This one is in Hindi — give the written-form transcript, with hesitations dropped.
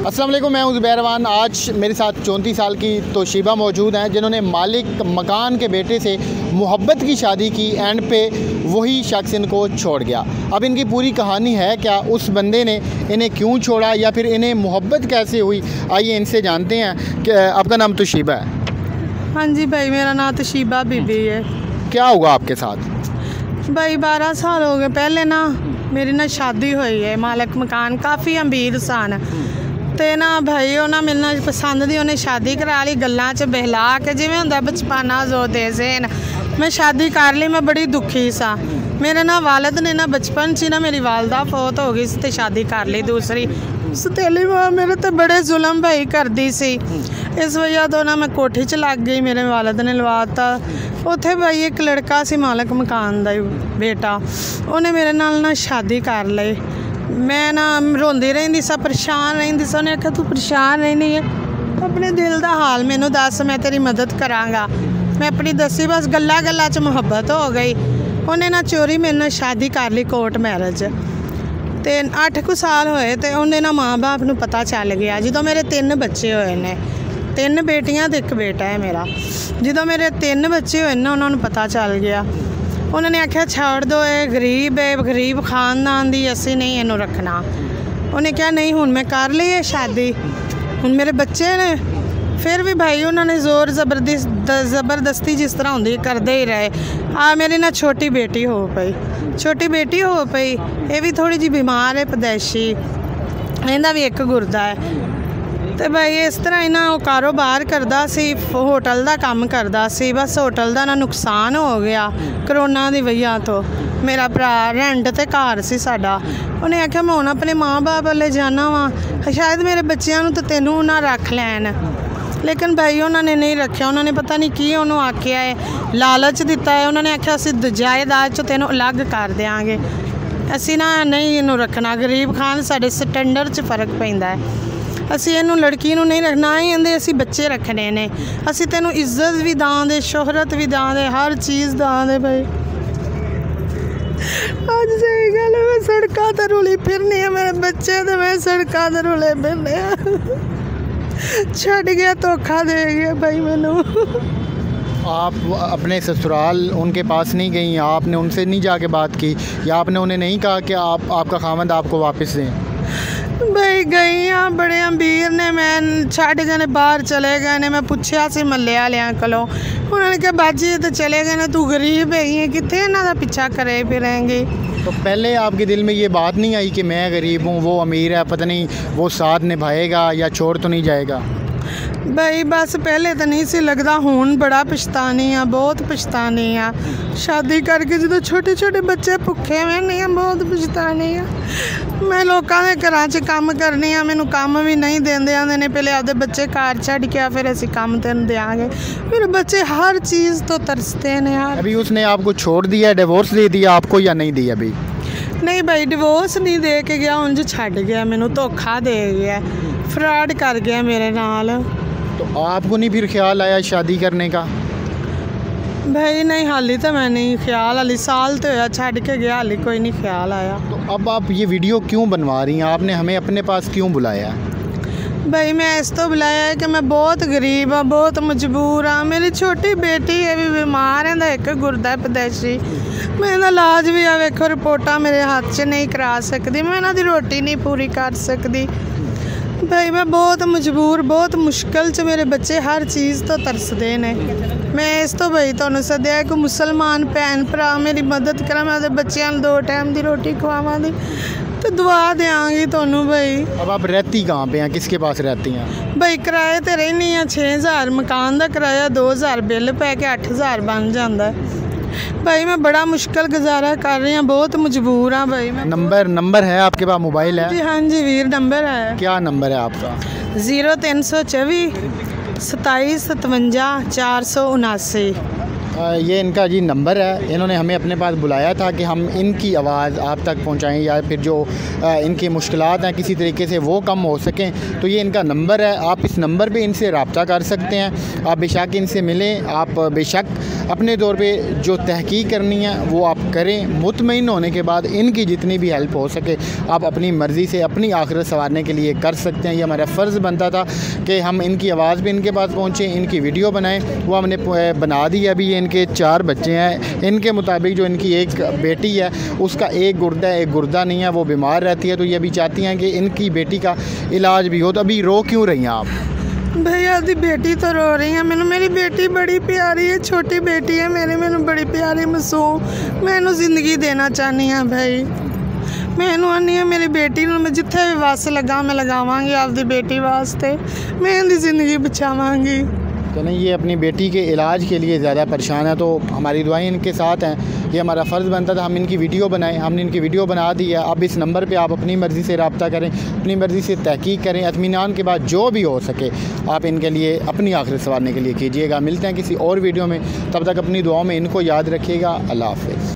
अस्सलाम वालेकुम, मैं हूं ज़ुबैर रहमान। आज मेरे साथ 34 साल की तोशीबा मौजूद हैं, जिन्होंने मालिक मकान के बेटे से मोहब्बत की शादी की। एंड पे वही शख्स इनको छोड़ गया। अब इनकी पूरी कहानी है, क्या उस बंदे ने इन्हें क्यों छोड़ा या फिर इन्हें मोहब्बत कैसे हुई, आइए इनसे जानते हैं। कि आपका नाम तोशीबा है? हाँ जी भाई, मेरा नाम तोशीबा बीबी है। क्या हुआ आपके साथ? भाई 12 साल हो गए पहले ना मेरी ना शादी हुई है। मालिक मकान काफ़ी अमीर सन ते ना भाई वो ना मेरे नाल पसंद दी, उन्हें शादी करा ली गल्लां च बहला के, जिवें हुंदा बचपना जो दे सेन। मैं शादी कर ली, मैं बड़ी दुखी सा। मेरे ना वालिद ने ना बचपन च ना मेरी वालदा फौत हो गई ते शादी कर ली दूसरी। सतीली मां मेरे ते बड़े जुल्म भाई करदी सी। इस वजह तो ना मैं कोठी च लग गई, मेरे वालिद ने लवाता। उत्थे भाई एक लड़का सी मालिक मकान दा बेटा, उन्हें मेरे नाल ना शादी कर लई। मैं ना रोंदी रहिंदी सा, परेशान रहिंदी सा। उन्हें आख्या तू परेशान रहनी है, अपने दिल दा हाल मैनू दस, मैं तेरी मदद करांगा। मैं अपनी दसी, बस गल्ला गल्ला च मुहब्बत हो गई। उन्हें ना चोरी मेरे नाल शादी कर ली, कोर्ट मैरिज। ते 8 कुछ साल होए ते उन्हें ना माँ बाप नू पता चल गया। जो मेरे 3 बच्चे होए ने, 3 बेटियां ते 1 बेटा है मेरा। जो मेरे 3 बच्चे होए ना, उन्होंने पता चल गया। उन्होंने आख्या छोड़ दो, ये गरीब है, गरीब खानदान दी, असी नहीं इनू रखना। उन्हें कहा नहीं हुण मैं कर ली है शादी, हुण मेरे बच्चे ने। फिर भी भाई उन्होंने ज़ोर ज़बरदस्ती जिस तरह होंदी करते ही रहे। मेरी ना छोटी बेटी हो पई, ये भी थोड़ी जी बीमार है, पैदाइशी, इहदा भी 1 गुरदा है। तो भाई इस तरह ही ना वो कारोबार करदा सी, होटल का काम करदा सी। बस होटल का ना नुकसान हो गया करोना की वजह तो। मेरा भरा रेंट ते घर सी साडा। उन्हें आख्या मैं हुण अपने माँ बाप वाले जाना वा, शायद मेरे बच्चों तो तेनू ना रख लैन। लेकिन भाई उन्होंने नहीं रखा। उन्होंने पता नहीं की उन्होंने आख्या है, लालच दिता है। उन्होंने आख्या असी जायदाद चो तेनों अलग कर देंगे, असी ना नहीं इनू रखना। गरीब खान साडे स्टैंडर्ड च फर्क पैंदा है। असी इनू लड़की नू नहीं रखना, ही इहदे असी बच्चे रखने ने। असी तेनों इज्जत भी दां दे, शोहरत भी दां दे, हर चीज़ दां दे। भाई अज सही गल है, मैं सड़कों ते रुली फिरनी है, मेरे बच्चे तो मैं सड़कों ते रुले फिरने। छड़ गया, धोखा दे गया भाई मैनू। आप अपने ससुराल उनके पास नहीं गई, आपने उनसे नहीं जाके बात की, या आपने उन्हें नहीं कहा कि आपका खामद आपको वापस दें? भाई गई हाँ, बड़े अमीर ने, मैं छड़ गए ने, बाहर चले गए ने। मैं पूछा सी मल्ले वालियां कोलों, उन्होंने कहा बाजी तो चले गए ने, तू गरीब है, कितने इन्हां दा पिछा करे फिरेंगी। तो पहले आपके दिल में ये बात नहीं आई कि मैं गरीब हूँ, वो अमीर है, पता नहीं वो साथ निभाएगा या छोड़ तो नहीं जाएगा? भाई बस पहले तो नहीं सी लगता, हुण बड़ा पछतानी आ, बहुत पछतानी आ। शादी करके जो छोटे छोटे बच्चे भुखे हुए नहीं आ, बहुत पछतानी आ। मैं लोगों के घर च काम करनी आ, मैनू काम भी नहीं देंदे, आंदे ने पहले आपदे बच्चे घर छड़ के फिर असीं काम तेन देंगे। मेरे बच्चे हर चीज़ तो तरसते ने यार। अभी उसने आपको छोड़ दिया, डिवोर्स दे दिया आपको या नहीं दिया? अभी नहीं भाई, डिवोर्स नहीं दे के गया, उंज छड़ गया, मैनू धोखा दे गया, फ्रॉड कर गया मेरे नाल। तो आपको नहीं फिर ख्याल आया शादी करने का? भाई नहीं, हाली तो मैं नहीं ख्याल, हाली साल तो होया छड़ के गया, हाली कोई नहीं ख्याल आया। तो अब आप ये वीडियो क्यों बनवा रही हैं? आपने हमें अपने पास क्यों बुलाया? भाई मैं इस तो बुलाया है कि मैं बहुत गरीब हाँ, बहुत मजबूर हाँ। मेरी छोटी बेटी है भी बीमार है, 1 गुरदा है पैदाइशी। मैं इहदा इलाज भी आ वेखो, रिपोर्टां मेरे हाथ च नहीं करा सकती, मैं इन्हां दी रोटी नहीं पूरी कर सकती। भाई मैं बहुत मजबूर, बहुत मुश्किल च, मेरे बच्चे हर चीज़ तो तरसदे ने। मैं इस तो भाई तुहानूं सद्दिया कि मुसलमान भैन भरा मेरी मदद करा, मैं अपने बच्चों 2 टाइम की रोटी खवावां दी, तो दुआ देंगी तुहानूं। भाई अब आप रहती कहाँ पे हैं, किसके पास रहती हैं? भाई किराए ते रहनी है, 6000 मकान का किराया, 2000 बिल पै के 8000 बन जाता है। भाई मैं बड़ा मुश्किल गुजारा कर रही हूँ, बहुत मजबूर हाँ। भाई मैं नंबर है आपके पास, मोबाइल है? जी हाँ जी वीर, नंबर है। क्या नंबर है आपका? 0324 27 57 479। ये इनका जी नंबर है। इन्होंने हमें अपने पास बुलाया था कि हम इनकी आवाज़ आप तक पहुंचाएं या फिर जो इनकी मुश्किलात हैं किसी तरीके से वो कम हो सकें। तो ये इनका नंबर है, आप इस नंबर पे इनसे रब्ता कर सकते हैं। आप बेशक इनसे मिलें, आप बेशक अपने तौर पे जो तहकीक करनी है वो आप करें। मुतमईन होने के बाद इनकी जितनी भी हेल्प हो सके आप अपनी मर्ज़ी से अपनी आखिरत संवारने के लिए कर सकते हैं। ये हमारा फ़र्ज़ बनता था कि हम इनकी आवाज़ भी इनके पास पहुँचे, इनकी वीडियो बनाएँ, वो हमने बना दी। अभी ये इनके 4 बच्चे हैं। इनके मुताबिक जो इनकी एक बेटी है उसका एक गुर्दा है, एक गुर्दा नहीं है, वो बीमार रहती है। तो ये अभी चाहती हैं कि इनकी बेटी का इलाज भी हो। तो अभी रो क्यों रही हैं आप? भैया दी बेटी तो रो रही है। मैंने मेरी बेटी बड़ी प्यारी है, छोटी बेटी है मेरी, मैंने बड़ी प्यारी मासूम मैनू जिंदगी देना चाहनी हाँ भाई। मैनू आनी है मेरी बेटी मैं जिथे भी वस लगा मैं लगावांगी आपकी बेटी वास्ते, मैं इनकी ज़िंदगी बचावांगी। तो नहीं, ये अपनी बेटी के इलाज के लिए ज़्यादा परेशान है। तो हमारी दुआएं इनके साथ हैं। ये हमारा फ़र्ज़ बनता था हम इनकी वीडियो बनाएं, हमने इनकी वीडियो बना दी है। अब इस नंबर पे आप अपनी मर्ज़ी से रब्ता करें, अपनी मर्ज़ी से तहकीक करें, इत्मीनान के बाद जो भी हो सके आप इनके लिए अपनी आखिरत संवारने के लिए कीजिएगा। मिलते हैं किसी और वीडियो में, तब तक अपनी दुआओं में इनको याद रखिएगा। अल्लाह हाफ़िज़।